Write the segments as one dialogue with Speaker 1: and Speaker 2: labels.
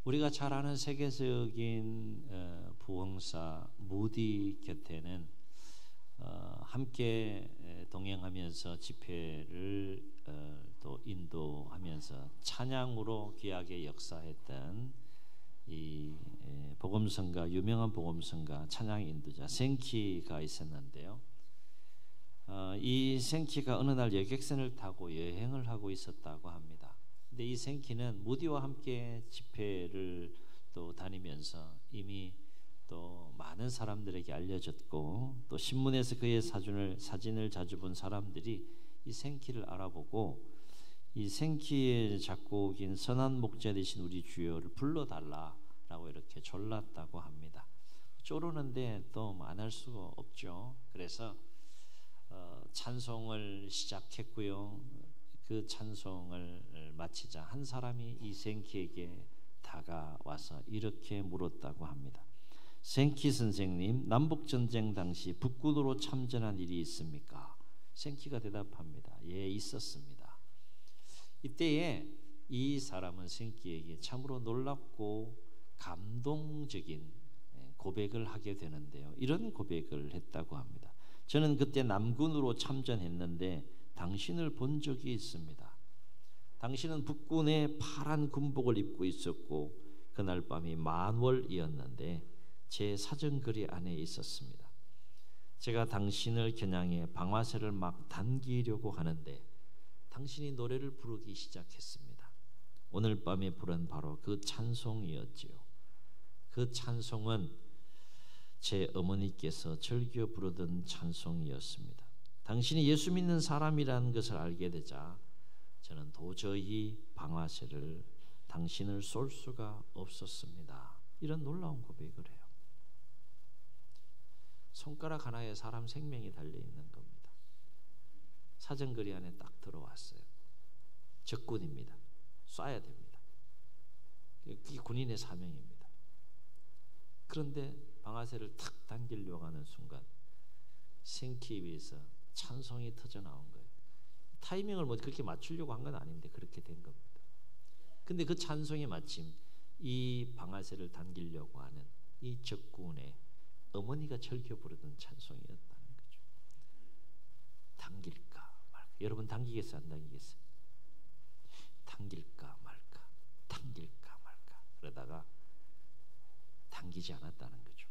Speaker 1: 우리가 잘 아는 세계적인 부흥사 무디 곁에는 함께 동행하면서 집회를 또 인도하면서 찬양으로 귀하게 역사했던 이 복음성가, 유명한 복음성가 찬양 인도자 생키가 있었는데요. 이 생키가 어느 날 여객선을 타고 여행을 하고 있었다고 합니다. 근데 이 생키는 무디와 함께 집회를 또 다니면서 이미 또 많은 사람들에게 알려졌고, 또 신문에서 그의 사진을 자주 본 사람들이 이 생키를 알아보고 이 생키의 작곡인 선한 목자 되신 우리 주여를 불러달라라고 이렇게 졸랐다고 합니다. 쪼르는데 또 안 할 수가 없죠. 그래서 찬송을 시작했고요. 그 찬송을 마치자 한 사람이 이 생키에게 다가와서 이렇게 물었다고 합니다. 생키 선생님, 남북전쟁 당시 북군으로 참전한 일이 있습니까? 생키가 대답합니다. 예, 있었습니다. 이때에 이 사람은 생키에게 참으로 놀랍고 감동적인 고백을 하게 되는데요. 이런 고백을 했다고 합니다. 저는 그때 남군으로 참전했는데 당신을 본 적이 있습니다. 당신은 북군의 파란 군복을 입고 있었고 그날 밤이 만월이었는데 제 사정거리 안에 있었습니다. 제가 당신을 겨냥해 방아쇠를 막 당기려고 하는데 당신이 노래를 부르기 시작했습니다. 오늘 밤에 부른 바로 그 찬송이었지요. 그 찬송은 제 어머니께서 즐겨 부르던 찬송이었습니다. 당신이 예수 믿는 사람이라는 것을 알게 되자 저는 도저히 방아쇠를 당신을 쏠 수가 없었습니다. 이런 놀라운 고백을 해요. 손가락 하나에 사람 생명이 달려있는 겁니다. 사정거리 안에 딱 들어왔어요. 적군입니다. 쏴야 됩니다. 그게 군인의 사명입니다. 그런데 방아쇠를 탁 당기려고 하는 순간 생키 위에서 찬송이 터져 나온 거예요. 타이밍을 뭐 그렇게 맞추려고 한 건 아닌데 그렇게 된 겁니다. 근데 그 찬송이 마침 이 방아쇠를 당기려고 하는 이 적군의 어머니가 즐겨 부르던 찬송이었다는 거죠. 당길까 말까. 여러분 당기겠어요? 안 당기겠어요? 당길까 말까. 당길까 말까. 그러다가 당기지 않았다는 거죠.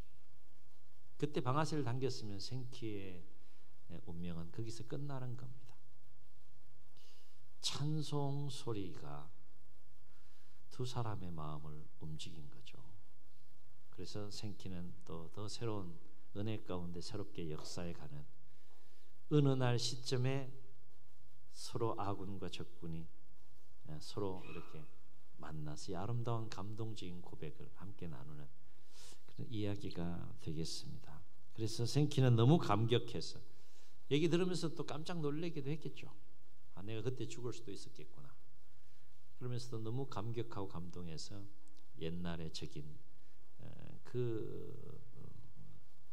Speaker 1: 그때 방아쇠를 당겼으면 생키의 운명은 거기서 끝나는 겁니다. 찬송 소리가 두 사람의 마음을 움직인 거죠. 그래서 생키는 또 더 새로운 은혜 가운데 새롭게 역사해 가는 어느 날 시점에 서로 아군과 적군이 서로 이렇게 만나서 이 아름다운 감동적인 고백을 함께 나누는 그런 이야기가 되겠습니다. 그래서 생키는 너무 감격해서 얘기 들으면서 또 깜짝 놀라기도 했겠죠. 아, 내가 그때 죽을 수도 있었겠구나. 그러면서도 너무 감격하고 감동해서 옛날의 적인 그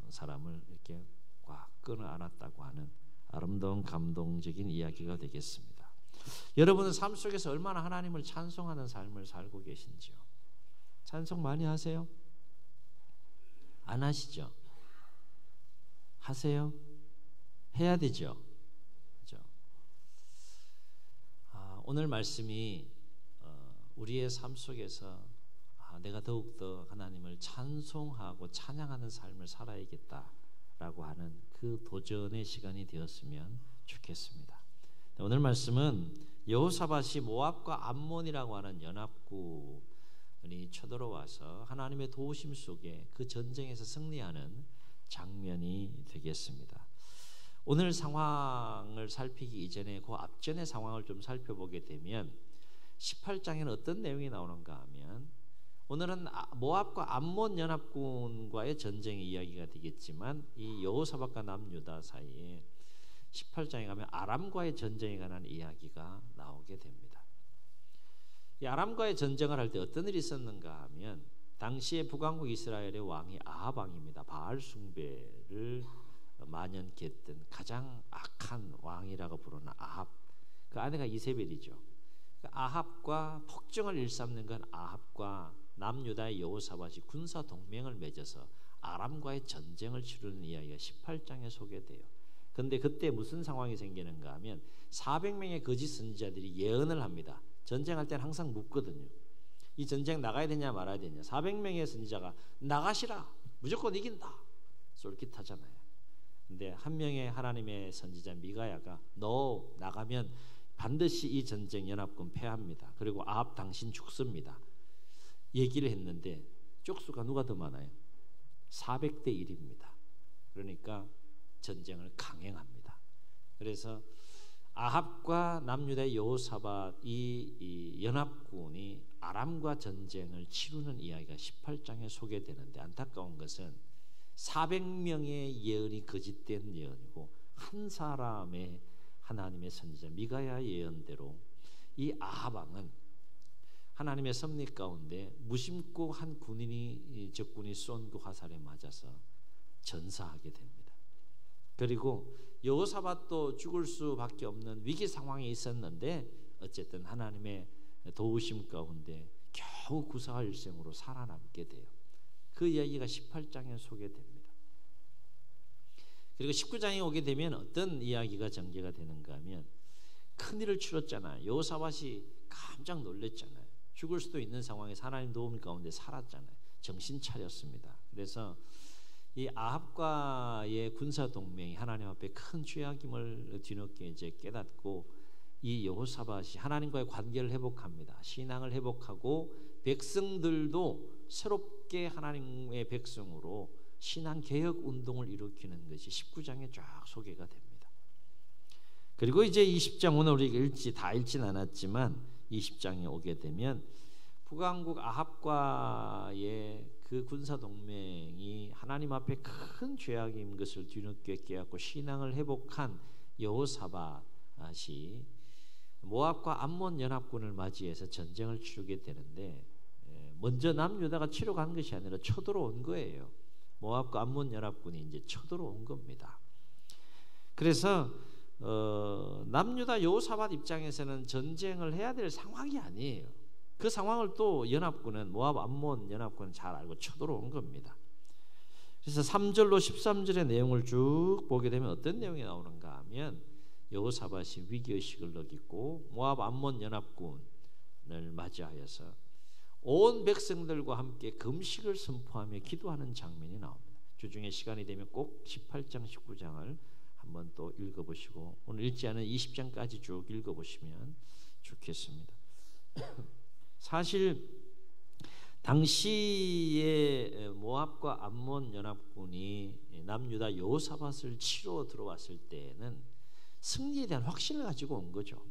Speaker 1: 사람을 이렇게 꽉 끌어 안았다고 하는 아름다운 감동적인 이야기가 되겠습니다. 여러분은 삶 속에서 얼마나 하나님을 찬송하는 삶을 살고 계신지요? 찬송 많이 하세요? 안 하시죠? 하세요? 해야 되죠? 그렇죠? 오늘 말씀이 우리의 삶 속에서 내가 더욱더 하나님을 찬송하고 찬양하는 삶을 살아야겠다라고 하는 그 도전의 시간이 되었으면 좋겠습니다. 오늘 말씀은 여호사밧이 모압과 암몬이라고 하는 연합군이 쳐들어와서 하나님의 도우심 속에 그 전쟁에서 승리하는 장면이 되겠습니다. 오늘 상황을 살피기 이전에 그 앞전의 상황을 좀 살펴보게 되면 18장에는 어떤 내용이 나오는가 하면 오늘은 모압과 암몬 연합군과의 전쟁의 이야기가 되겠지만 이 여호사밧과 남유다 사이에 18장에 가면 아람과의 전쟁에 관한 이야기가 나오게 됩니다. 이 아람과의 전쟁을 할 때 어떤 일이 있었는가 하면 당시에 북왕국 이스라엘의 왕이 아합 왕입니다. 바알 숭배를 만연케 했던 가장 악한 왕이라고 부르는 아합, 그 아내가 이세벨이죠. 아합과 폭정을 일삼는 건 아합과 남유다의 여호사밧이 군사 동맹을 맺어서 아람과의 전쟁을 치르는 이야기가 18장에 소개돼요. 근데 그때 무슨 상황이 생기는가 하면 400명의 거짓 선지자들이 예언을 합니다. 전쟁할 때는 항상 묻거든요. 이 전쟁 나가야 되냐 말아야 되냐. 400명의 선지자가 나가시라, 무조건 이긴다, 쏠깃하잖아요. 근데 한 명의 하나님의 선지자 미가야가 너 나가면 반드시 이 전쟁 연합군 패합니다. 그리고 아합 당신 죽습니다, 얘기를 했는데 쪽수가 누가 더 많아요? 400대 1입니다. 그러니까 전쟁을 강행합니다. 그래서 아합과 남유다의 여호사밧 이 연합군이 아람과 전쟁을 치르는 이야기가 18장에 소개되는데, 안타까운 것은 400명의 예언이 거짓된 예언이고 한 사람의 하나님의 선지자 미가야의 예언대로 이 아합 왕은 하나님의 섭리 가운데 무심코 한 적군이 쏜 그 화살에 맞아서 전사하게 됩니다. 그리고 여호사밧도 죽을 수밖에 없는 위기 상황이 있었는데 어쨌든 하나님의 도우심 가운데 겨우 구사일생으로 살아남게 돼요. 그 이야기가 18장에 소개됩니다. 그리고 19장에 오게 되면 어떤 이야기가 전개가 되는가 하면 큰일을 치렀잖아요. 여호사밧이 깜짝 놀랐잖아요. 죽을 수도 있는 상황에서 하나님 도움 가운데 살았잖아요. 정신 차렸습니다. 그래서 이 아합과의 군사 동맹이 하나님 앞에 큰 죄악임을 뒤늦게 이제 깨닫고 이 여호사밧이 하나님과의 관계를 회복합니다. 신앙을 회복하고 백성들도 새롭게 하나님의 백성으로 신앙 개혁 운동을 일으키는 것이 19장에 쫙 소개가 됩니다. 그리고 이제 20장 오늘 우리가 다 읽진 않았지만 20장에 오게 되면 북왕국 아합과의 그 군사 동맹이 하나님 앞에 큰 죄악인 것을 뒤늦게 깨닫고 신앙을 회복한 여호사밧이 모압과 암몬 연합군을 맞이해서 전쟁을 치르게 되는데, 먼저 남유다가 치러 간 것이 아니라 쳐들어온 거예요. 모압과 암몬 연합군이 이제 쳐들어온 겁니다. 그래서 남유다 여호사밧 입장에서는 전쟁을 해야 될 상황이 아니에요. 그 상황을 또 연합군은 모압 암몬 연합군은 잘 알고 쳐들어온 겁니다. 그래서 3절로 13절의 내용을 쭉 보게 되면 어떤 내용이 나오는가 하면 여호사밧이 위기의식을 느끼고 모압 암몬 연합군을 맞이하여서 온 백성들과 함께 금식을 선포하며 기도하는 장면이 나옵니다. 주중에 시간이 되면 꼭 18장 19장을 한번 또 읽어보시고 오늘 읽지 않은 20장까지 쭉 읽어보시면 좋겠습니다. 사실 당시에 모압과 암몬 연합군이 남유다 여호사밧을 치러 들어왔을 때에는 승리에 대한 확신을 가지고 온 거죠.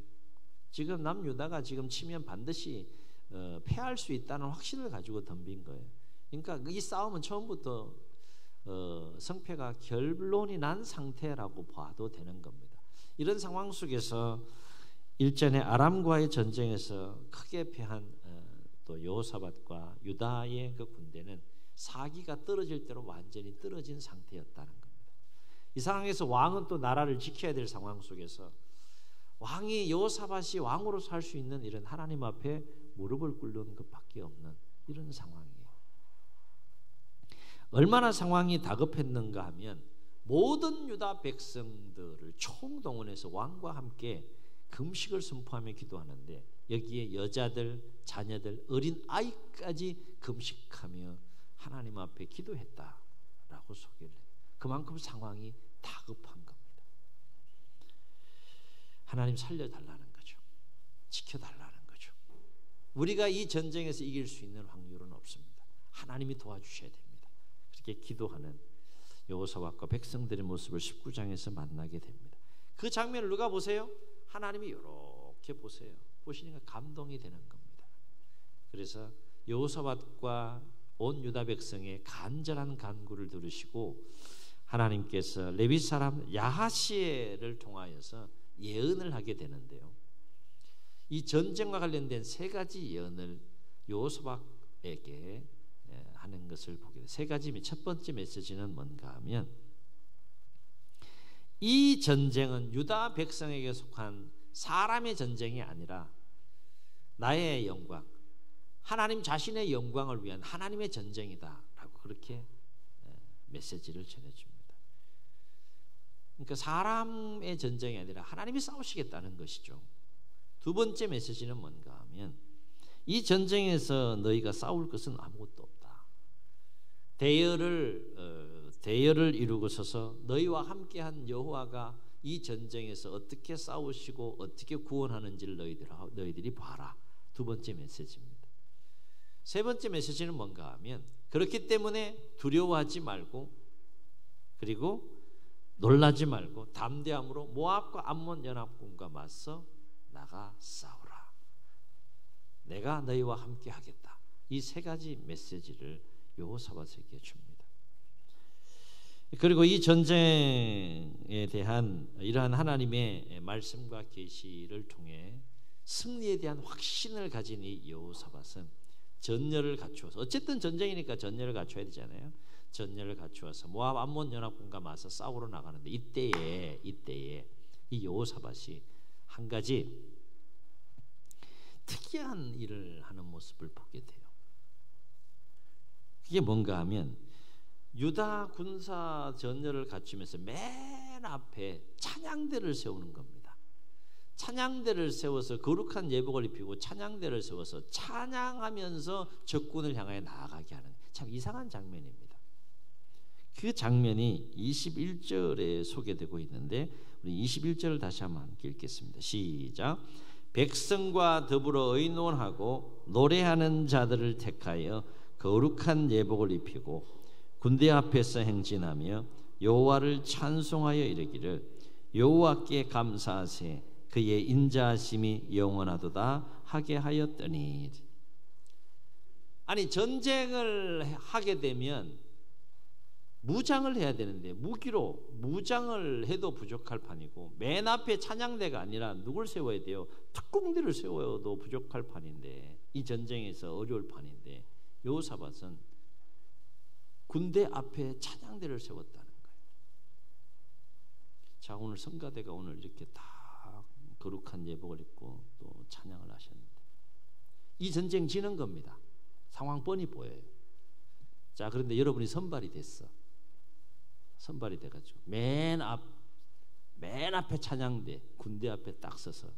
Speaker 1: 지금 남유다가 지금 치면 반드시 패할 수 있다는 확신을 가지고 덤빈 거예요. 그러니까 이 싸움은 처음부터 성패가 결론이 난 상태라고 봐도 되는 겁니다. 이런 상황 속에서 일전에 아람과의 전쟁에서 크게 패한 또 여호사밧과 유다의 그 군대는 사기가 떨어질 대로 완전히 떨어진 상태였다는 겁니다. 이 상황에서 왕은 또 나라를 지켜야 될 상황 속에서 왕이 여호사밧이 왕으로 살 수 있는 이런 하나님 앞에 무릎을 꿇는 것밖에 없는 이런 상황이에요. 얼마나 상황이 다급했는가 하면 모든 유다 백성들을 총동원해서 왕과 함께 금식을 선포하며 기도하는데 여기에 여자들, 자녀들, 어린 아이까지 금식하며 하나님 앞에 기도했다라고 소개를 해요. 그만큼 상황이 다급한 겁니다. 하나님 살려달라는 거죠. 지켜달라는 거죠. 우리가 이 전쟁에서 이길 수 있는 확률은 없습니다. 하나님이 도와주셔야 됩니다. 그렇게 기도하는 여호사밧과 백성들의 모습을 19장에서 만나게 됩니다. 그 장면을 누가 보세요? 하나님이 이렇게 보세요. 보시니까 감동이 되는 겁니다. 그래서 여호사밧과 온 유다 백성의 간절한 간구를 들으시고 하나님께서 레위 사람 야하시엘을 통하여서 예언을 하게 되는데요. 이 전쟁과 관련된 세 가지 예언을 여호사밧에게 하는 것을 보게 돼요. 세 가지. 첫 번째 메시지는 뭔가 하면 이 전쟁은 유다 백성에게 속한 사람의 전쟁이 아니라 나의 영광, 하나님 자신의 영광을 위한 하나님의 전쟁이다라고 그렇게 메시지를 전해줍니다. 그러니까 사람의 전쟁이 아니라 하나님이 싸우시겠다는 것이죠. 두 번째 메시지는 뭔가 하면 이 전쟁에서 너희가 싸울 것은 아무것도 없다. 대열을 이루고 서서 너희와 함께한 여호와가 이 전쟁에서 어떻게 싸우시고 어떻게 구원하는지를 너희들이 봐라. 두 번째 메시지입니다. 세 번째 메시지는 뭔가 하면 그렇기 때문에 두려워하지 말고 그리고 놀라지 말고 담대함으로 모압과 암몬 연합군과 맞서 나가 싸우라. 내가 너희와 함께 하겠다. 이 세 가지 메시지를 여호사밧에게 줍니다. 그리고 이 전쟁에 대한 이러한 하나님의 말씀과 계시를 통해 승리에 대한 확신을 가진 이 여호사밧은 전열을 갖추어서 어쨌든 전쟁이니까 전열을 갖춰야 되잖아요. 전열을 갖추어서 모압 암몬 연합군과 맞서 싸우러 나가는데 이때에 이 여호사밧이 한 가지 특이한 일을 하는 모습을 보게 돼요. 그게 뭔가 하면 유다 군사 전열을 갖추면서 맨 앞에 찬양대를 세우는 겁니다. 찬양대를 세워서 거룩한 예복을 입히고 찬양대를 세워서 찬양하면서 적군을 향하여 나아가게 하는 참 이상한 장면입니다. 그 장면이 21절에 소개되고 있는데 우리 21절을 다시 한번 함께 읽겠습니다. 시작. 백성과 더불어 의논하고 노래하는 자들을 택하여 거룩한 예복을 입히고 군대 앞에서 행진하며 여호와를 찬송하여 이르기를 여호와께 감사하세 그의 인자하심이 영원하도다 하게 하였더니. 아니 전쟁을 하게 되면 무장을 해야 되는데 무장을 해도 부족할 판이고 맨 앞에 찬양대가 아니라 누굴 세워야 돼요? 특공대를 세워도 부족할 판인데 이 전쟁에서 어려울 판인데 여호사밧은 군대 앞에 찬양대를 세웠다는 거예요. 자, 오늘 성가대가 오늘 이렇게 다 거룩한 예복을 입고 또 찬양을 하셨는데 이 전쟁 지는 겁니다. 상황 뻔히 보여요. 자, 그런데 여러분이 선발이 됐어. 선발이 돼가지고 맨 앞에 찬양대 군대 앞에 딱 서서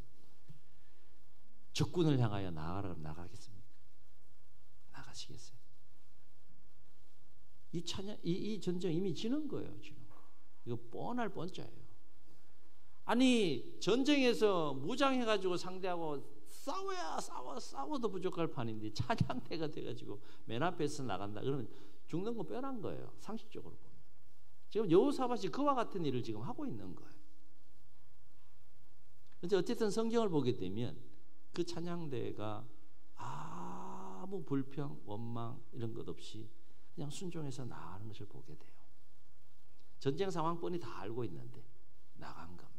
Speaker 1: 적군을 향하여 나가겠습니까? 나가시겠어요? 이 전쟁 이미 지는 거예요. 지금 이거 뻔할 뻔짜예요. 아니 전쟁에서 무장해가지고 상대하고 싸워도 부족할 판인데 찬양대가 돼가지고 맨 앞에서 나간다. 그러면 죽는 건 뻔한 거예요. 상식적으로 보면. 지금 여호사밧이 그와 같은 일을 지금 하고 있는 거예요. 그런데 어쨌든 성경을 보게 되면 그 찬양대가 아무 불평, 원망 이런 것 없이 그냥 순종해서 나가는 것을 보게 돼요. 전쟁 상황 뻔히 다 알고 있는데 나간 겁니다.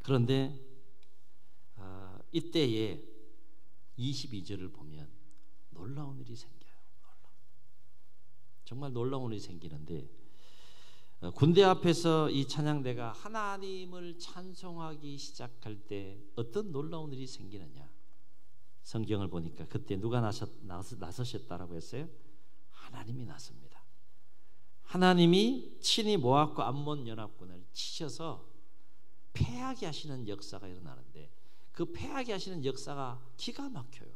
Speaker 1: 그런데 이때에 22절을 보면 놀라운 일이 생겨요. 정말 놀라운 일이 생기는데 군대 앞에서 이 찬양대가 하나님을 찬송하기 시작할 때 어떤 놀라운 일이 생기느냐. 성경을 보니까 그때 누가 나서셨다라고 했어요? 하나님이 나섭니다. 하나님이 친히 모압과 암몬 연합군을 치셔서 패하게 하시는 역사가 일어나는데 그 패하게 하시는 역사가 기가 막혀요.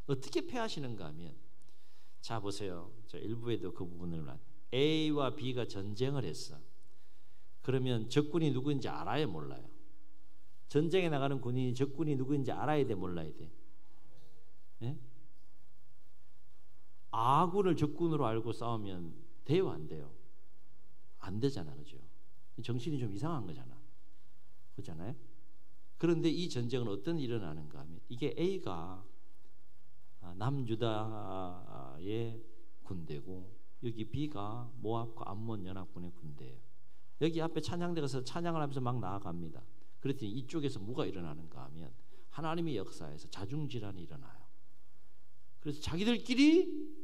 Speaker 1: 어떻게 패하시는가 하면 자 보세요. 저 일부에도 그 부분을 A와 B가 전쟁을 했어. 그러면 적군이 누구인지 알아야 몰라요? 전쟁에 나가는 군인이 적군이 누구인지 알아야 돼, 몰라야 돼? 예? 아군을 적군으로 알고 싸우면 돼요, 안 돼요? 안 되잖아, 그죠? 정신이 좀 이상한 거잖아, 그렇잖아요? 그런데 이 전쟁은 어떤 일이 일어나는가 하면 이게 A가 남유다의 군대고 여기 B가 모압과 암몬 연합군의 군대예요. 여기 앞에 찬양대 가서 찬양을 하면서 막 나아갑니다. 그랬더니 이쪽에서 뭐가 일어나는가 하면 하나님의 역사에서 자중질환이 일어나요. 그래서 자기들끼리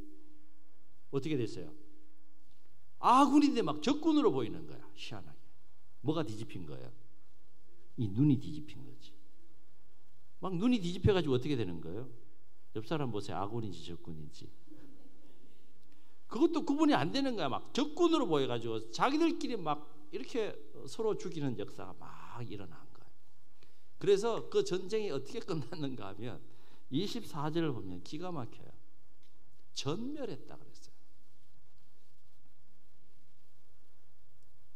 Speaker 1: 어떻게 됐어요? 아군인데 막 적군으로 보이는 거야. 희한하게. 뭐가 뒤집힌 거예요? 이 눈이 뒤집힌 거지. 막 눈이 뒤집혀가지고 어떻게 되는 거예요? 옆 사람 보세요. 악군인지 적군인지. 그것도 구분이 안 되는 거야. 막 적군으로 보여가지고 자기들끼리 막 이렇게 서로 죽이는 역사가 막 일어난 거예요. 그래서 그 전쟁이 어떻게 끝났는가 하면 24절을 보면 기가 막혀요. 전멸했다 그랬어요.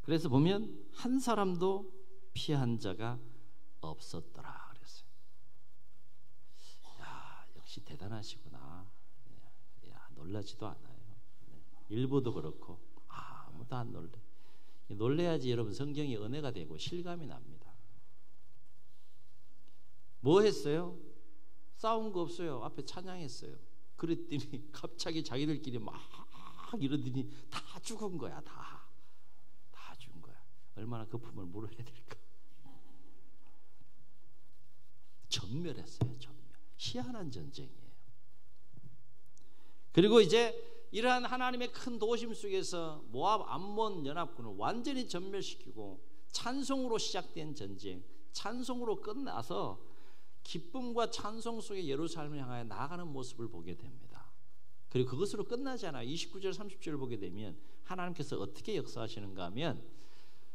Speaker 1: 그래서 보면 한 사람도 피한 자가 없었더라 그랬어요. 야, 역시 대단하시구나. 야, 놀라지도 않아요. 일부도 그렇고 아무도 안 놀래. 놀래야지 여러분 성경이 은혜가 되고 실감이 납니다. 뭐 했어요? 싸운 거 없어요. 앞에 찬양했어요. 그랬더니 갑자기 자기들끼리 막 이러더니 다 죽은 거야. 다 죽은 거야. 얼마나 거품을 물어야 될까. 전멸했어요. 전멸. 희한한 전쟁이에요. 그리고 이제 이러한 하나님의 큰 도심 속에서 모압 암몬 연합군을 완전히 전멸시키고 찬송으로 시작된 전쟁, 찬송으로 끝나서 기쁨과 찬송 속에 예루살렘을 향하여 나아가는 모습을 보게 됩니다. 그리고 그것으로 끝나지 않아요. 29절 30절을 보게 되면 하나님께서 어떻게 역사하시는가 하면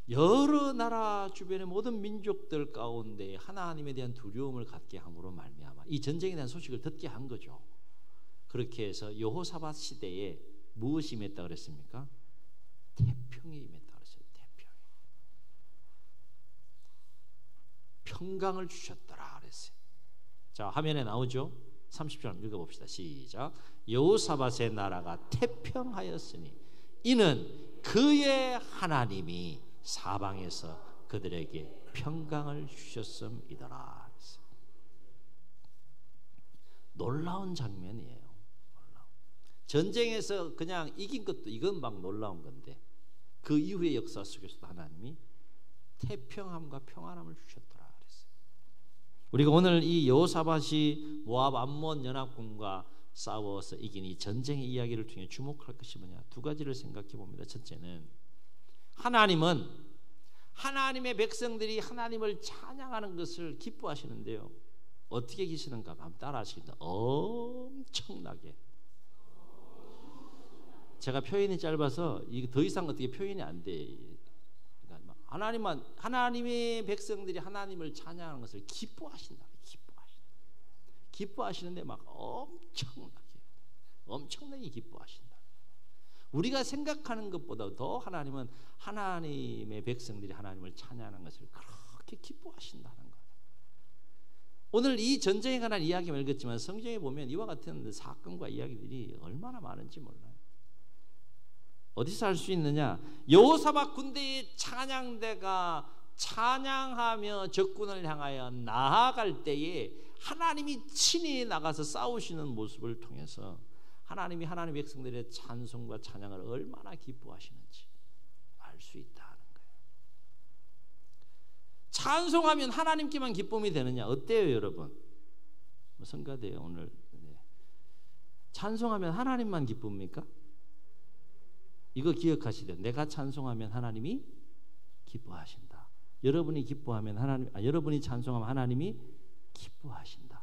Speaker 1: 여러 나라 주변의 모든 민족들 가운데 하나님에 대한 두려움을 갖게 함으로 말미암아 이 전쟁에 대한 소식을 듣게 한 거죠. 그렇게 해서 여호사밧 시대에 무엇이 임했다 그랬습니까? 태평이 임했다 그랬어요. 태평이. 평강을 주셨더라 그랬어요. 자, 화면에 나오죠? 30절 한번 읽어봅시다. 시작. 여호사밧의 나라가 태평하였으니 이는 그의 하나님이 사방에서 그들에게 평강을 주셨음이더라. 놀라운 장면이에요. 전쟁에서 그냥 이긴 것도 이건 막 놀라운 건데 그 이후의 역사 속에서도 하나님이 태평함과 평안함을 주셨더라 그랬어요. 우리가 오늘 이 여호사밧이 모압 암몬 연합군과 싸워서 이긴 이 전쟁의 이야기를 통해 주목할 것이 뭐냐? 두 가지를 생각해 봅니다. 첫째는 하나님은 하나님의 백성들이 하나님을 찬양하는 것을 기뻐하시는데요. 어떻게 계시는가 한번 따라 하시겠습니다. 엄청나게. 제가 표현이 짧아서 이게 더 이상 어떻게 표현이 안 돼. 그러니까 하나님의 백성들이 하나님을 찬양하는 것을 기뻐하신다. 기뻐하시는데 막 엄청나게 기뻐하신다. 우리가 생각하는 것보다 더 하나님은 하나님의 백성들이 하나님을 찬양하는 것을 그렇게 기뻐하신다는 거예요. 오늘 이 전쟁에 관한 이야기만 읽었지만 성경에 보면 이와 같은 사건과 이야기들이 얼마나 많은지 몰라요. 어디서 알 수 있느냐? 여호사밧 군대의 찬양대가 찬양하며 적군을 향하여 나아갈 때에 하나님이 친히 나가서 싸우시는 모습을 통해서 하나님이 하나님의 백성들의 찬송과 찬양을 얼마나 기뻐하시는지 알 수 있다는 거예요. 찬송하면 하나님께만 기쁨이 되느냐? 어때요, 여러분? 성가대요 오늘. 네. 찬송하면 하나님만 기쁩니까? 이거 기억하시죠? 내가 찬송하면 하나님이 기뻐하신다. 여러분이 기뻐하면 여러분이 찬송하면 하나님이 기뻐하신다.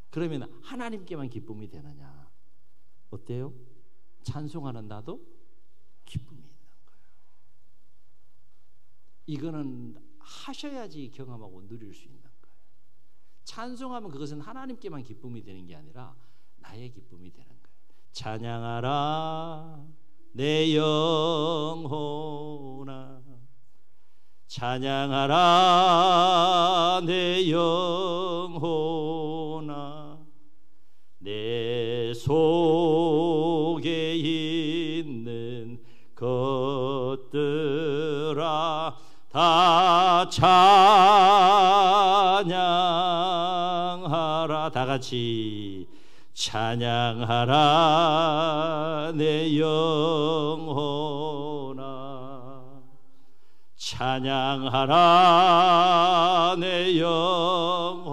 Speaker 1: 그러면 하나님께만 기쁨이 되느냐? 어때요? 찬송하는 나도 기쁨이 있는 거예요. 이거는 하셔야지 경험하고 누릴 수 있는 거예요. 찬송하면 그것은 하나님께만 기쁨이 되는 게 아니라 나의 기쁨이 되는 거예요. 찬양하라 내 영혼아, 찬양하라 내 영혼아, 내 속에 있는 것들아 다 찬양하라. 다 같이 찬양하라 내 영혼아, 찬양하라 내 영혼아,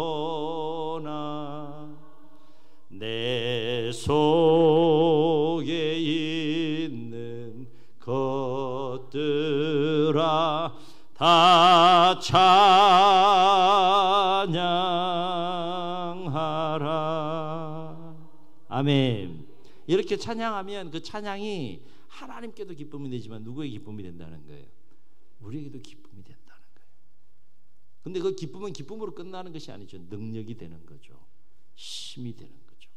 Speaker 1: 내 속에 있는 것들아 다 찬양하라. 찬양하라. 아멘. 이렇게 찬양하면 그 찬양이 하나님께도 기쁨이 되지만 누구에게 기쁨이 된다는 거예요? 우리에게도 기쁨이 된다는 거예요. 근데 그 기쁨은 기쁨으로 끝나는 것이 아니죠. 능력이 되는 거죠. 힘이 되는 거죠.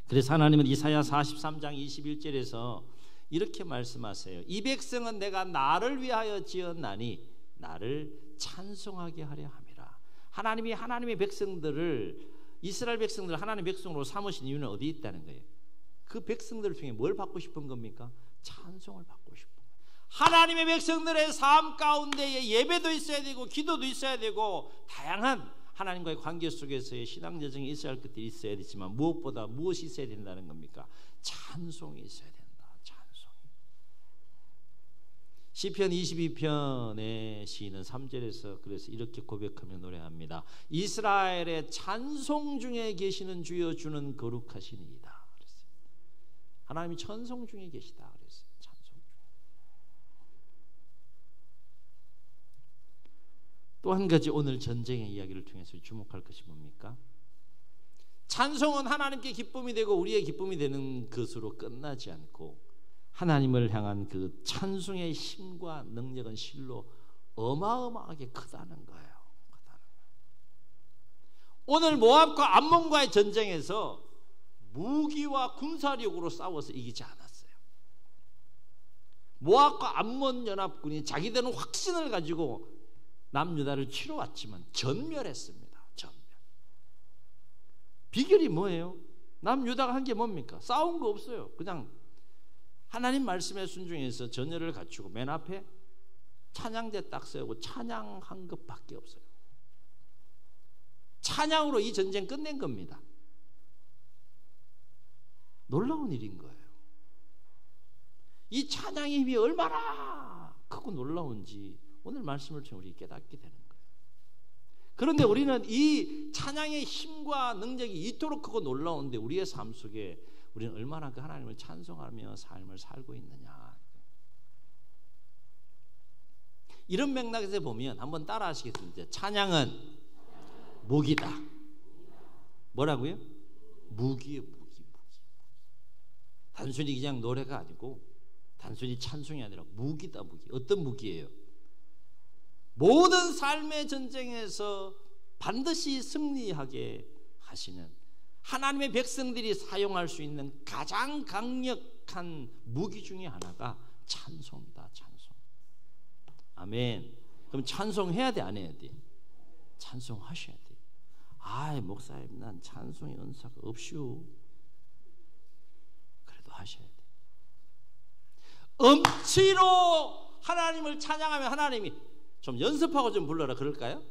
Speaker 1: 그래서 하나님은 이사야 43장 21절에서 이렇게 말씀하세요. 이 백성은 내가 나를 위하여 지었나니 나를 찬송하게 하려 함이라. 하나님이 하나님의 백성들을, 이스라엘 백성들을 하나님의 백성으로 삼으신 이유는 어디에 있다는 거예요? 그 백성들을 통해 뭘 받고 싶은 겁니까? 찬송을 받고 싶은 거예요. 하나님의 백성들의 삶 가운데에 예배도 있어야 되고 기도도 있어야 되고 다양한 하나님과의 관계 속에서의 신앙 여정이 있어야 할 것들이 있어야 되지만 무엇보다 무엇이 있어야 된다는 겁니까? 찬송이 있어야 된다. 찬송. 시편 22편의 시인은 3절에서 그래서 이렇게 고백하며 노래합니다. 이스라엘의 찬송 중에 계시는 주여 주는 거룩하시니이다. 그랬어요. 하나님이 찬송 중에 계시다 그랬어요. 찬송 중에. 또 한 가지 오늘 전쟁의 이야기를 통해서 주목할 것이 뭡니까? 찬송은 하나님께 기쁨이 되고 우리의 기쁨이 되는 것으로 끝나지 않고 하나님을 향한 그 찬송의 힘과 능력은 실로 어마어마하게 크다는 거예요. 오늘 모압과 암몬과의 전쟁에서 무기와 군사력으로 싸워서 이기지 않았어요. 모압과 암몬 연합군이 자기들은 확신을 가지고 남유다를 치러 왔지만 전멸했습니다. 전멸. 비결이 뭐예요? 남유다가 한 게 뭡니까? 싸운 거 없어요. 그냥 하나님 말씀에 순종해서 전열을 갖추고 맨 앞에 찬양대 딱 세우고 찬양한 것밖에 없어요. 찬양으로 이 전쟁 끝낸 겁니다. 놀라운 일인 거예요. 이 찬양의 힘이 얼마나 크고 놀라운지 오늘 말씀을 통해 우리 깨닫게 되는 거예요. 그런데 우리는 이 찬양의 힘과 능력이 이토록 크고 놀라운데 우리의 삶 속에 우리는 얼마나 그 하나님을 찬송하며 삶을 살고 있느냐. 이런 맥락에서 보면 한번 따라 하시겠습니다. 찬양은 무기다. 뭐라고요? 무기예요. 무기. 단순히 그냥 노래가 아니고 단순히 찬송이 아니라 무기다. 무기. 어떤 무기예요? 모든 삶의 전쟁에서 반드시 승리하게 하시는 하나님의 백성들이 사용할 수 있는 가장 강력한 무기 중에 하나가 찬송이다. 찬송. 아멘. 그럼 찬송해야 돼, 안 해야 돼? 찬송하셔야 돼. 아이 목사님 난 찬송의 은사가 없슈. 그래도 하셔야 돼. 음치로 하나님을 찬양하면 하나님이 좀 연습하고 좀 불러라 그럴까요?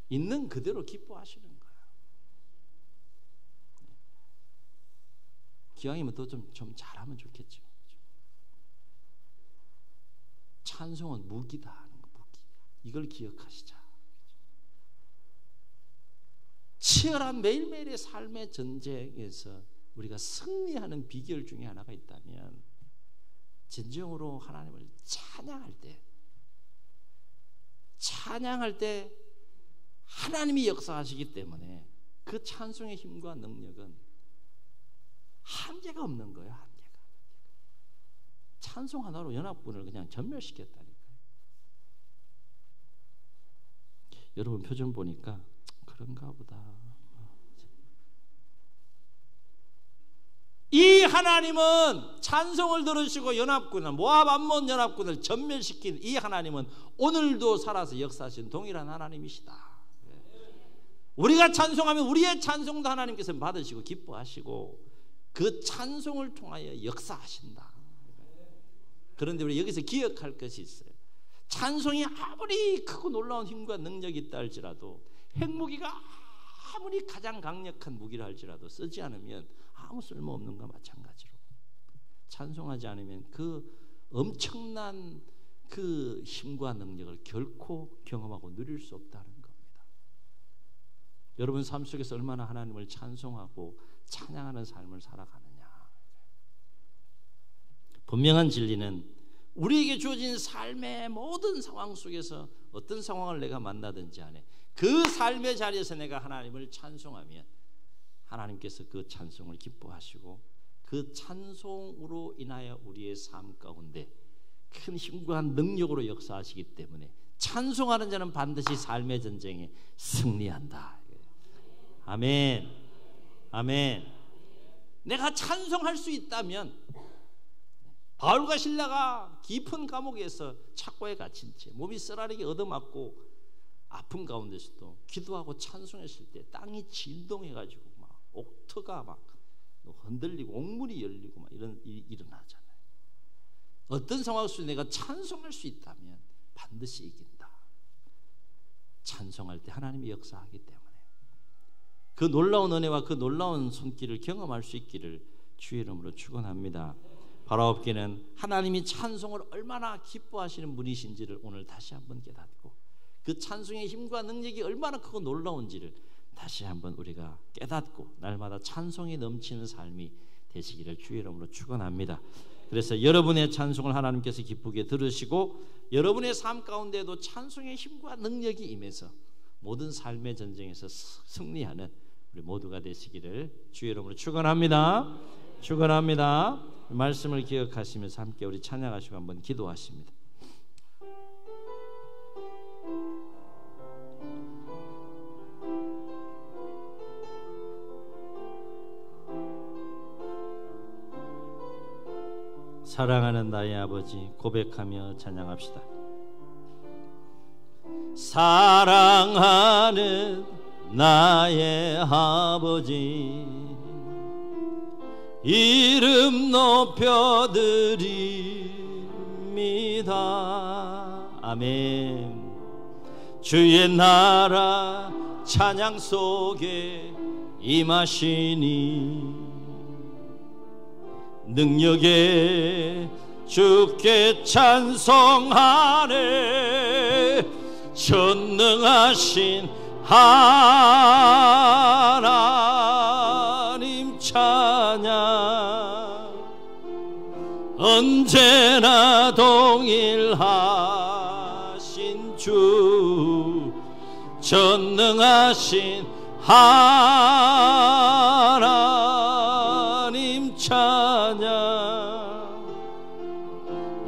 Speaker 1: 있는 그대로 기뻐하시는 거예요. 기왕이면 또 좀 잘하면 좋겠죠. 찬송은 무기다 하는 거, 무기. 이걸 기억하시자. 치열한 매일매일의 삶의 전쟁에서 우리가 승리하는 비결 중에 하나가 있다면 진정으로 하나님을 찬양할 때 하나님이 역사하시기 때문에 그 찬송의 힘과 능력은 한계가 없는 거예요. 한계가. 찬송 하나로 연합군을 그냥 전멸시켰다니까요. 여러분 표정 보니까 그런가 보다. 이 하나님은 찬송을 들으시고 연합군을 모압 암몬 연합군을 전멸시킨 이 하나님은 오늘도 살아서 역사하신 동일한 하나님이시다. 우리가 찬송하면 우리의 찬송도 하나님께서 받으시고 기뻐하시고 그 찬송을 통하여 역사하신다. 그런데 우리 여기서 기억할 것이 있어요. 찬송이 아무리 크고 놀라운 힘과 능력이 있다 할지라도 핵무기가 아무리 가장 강력한 무기라 할지라도 쓰지 않으면 아무 쓸모없는 것과 마찬가지로 찬송하지 않으면 그 엄청난 그 힘과 능력을 결코 경험하고 누릴 수 없다는 겁니다. 여러분 삶 속에서 얼마나 하나님을 찬송하고 찬양하는 삶을 살아가느냐. 분명한 진리는 우리에게 주어진 삶의 모든 상황 속에서 어떤 상황을 내가 만나든지 간에 그 삶의 자리에서 내가 하나님을 찬송하면 하나님께서 그 찬송을 기뻐하시고 그 찬송으로 인하여 우리의 삶 가운데 큰 힘과 능력으로 역사하시기 때문에 찬송하는 자는 반드시 삶의 전쟁에 승리한다. 아멘. 아멘. 내가 찬송할 수 있다면 바울과 실라가 깊은 감옥에서 착고에 갇힌 채 몸이 쓰라리게 얻어맞고 아픈 가운데서도 기도하고 찬송했을 때 땅이 진동해가지고 막 옥토가 막 흔들리고 옥문이 열리고 막 이런 일이 일어나잖아요. 어떤 상황 속에 내가 찬송할 수 있다면 반드시 이긴다. 찬송할 때 하나님이 역사하기 때문에 그 놀라운 은혜와 그 놀라운 손길을 경험할 수 있기를 주의 이름으로 축원합니다. 바라옵기는 하나님이 찬송을 얼마나 기뻐하시는 분이신지를 오늘 다시 한번 깨닫고 그 찬송의 힘과 능력이 얼마나 크고 놀라운지를 다시 한번 우리가 깨닫고 날마다 찬송이 넘치는 삶이 되시기를 주의 이름으로 축원합니다. 그래서 여러분의 찬송을 하나님께서 기쁘게 들으시고 여러분의 삶 가운데도 찬송의 힘과 능력이 임해서 모든 삶의 전쟁에서 승리하는 우리 모두가 되시기를 주의 이름으로 축원합니다. 축원합니다. 말씀을 기억하시면서 함께 우리 찬양하시고 한번 기도하십니다. 사랑하는 나의 아버지 고백하며 찬양합시다. 사랑하는 나의 아버지 이름 높여드립니다. 아멘. 주의 나라 찬양 속에 임하시니 능력에 주께 찬송하네. 전능하신 하나님 찬양 언제나 동일하신 주 전능하신 하나님 찬양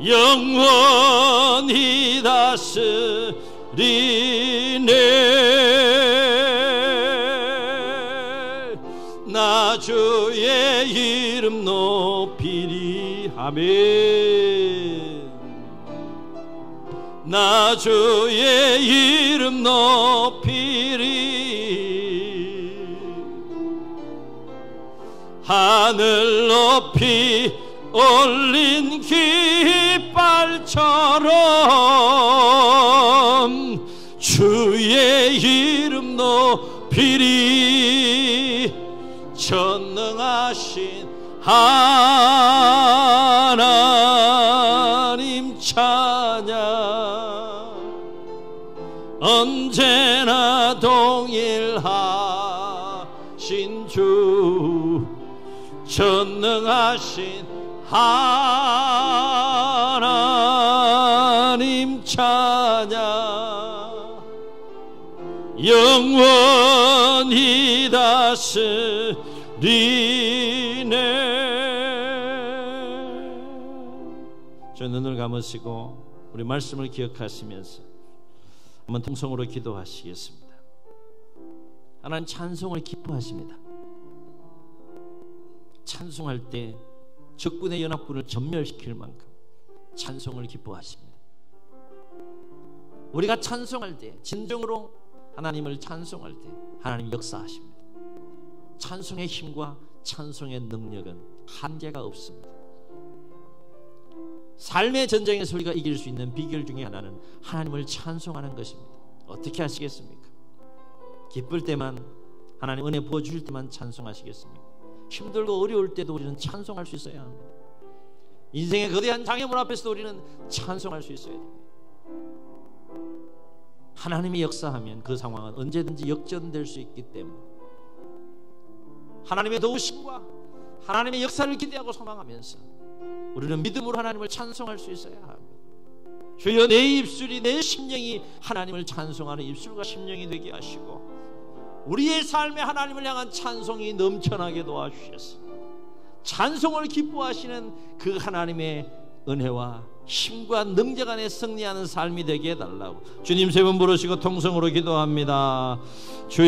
Speaker 1: 영원히 다스리네. 나 주의 이름 높이리. 아멘. 나 주의 이름 높이리. 하늘 높이 올린 깃발처럼 주의 이름 높이리. 전능하신 하나님 찬양 언제나 동일하신 주 전능하신 하나님 찬양 영원히 다스리네. 저 눈을 감으시고 우리 말씀을 기억하시면서 한번 통성으로 기도하시겠습니다. 하나님 찬송을 기뻐하십니다. 찬송할 때 적군의 연합군을 전멸시킬 만큼 찬송을 기뻐하십니다. 우리가 찬송할 때 진정으로 하나님을 찬송할 때 하나님 역사하십니다. 찬송의 힘과 찬송의 능력은 한계가 없습니다. 삶의 전쟁에서 우리가 이길 수 있는 비결 중에 하나는 하나님을 찬송하는 것입니다. 어떻게 하시겠습니까? 기쁠 때만 하나님 은혜 부어주실 때만 찬송하시겠습니까? 힘들고 어려울 때도 우리는 찬송할 수 있어야 합니다. 인생의 거대한 장애물 앞에서도 우리는 찬송할 수 있어야 됩니다. 하나님이 역사하면 그 상황은 언제든지 역전될 수 있기 때문에 하나님의 도우심과 하나님의 역사를 기대하고 소망하면서 우리는 믿음으로 하나님을 찬송할 수 있어야 합니다. 주여 내 입술이 내 심령이 하나님을 찬송하는 입술과 심령이 되게 하시고 우리의 삶에 하나님을 향한 찬송이 넘쳐나게 도와주셔서 찬송을 기뻐하시는 그 하나님의 은혜와 힘과 능력 안에 승리하는 삶이 되게 해달라고 주님 세 번 부르시고 통성으로 기도합니다.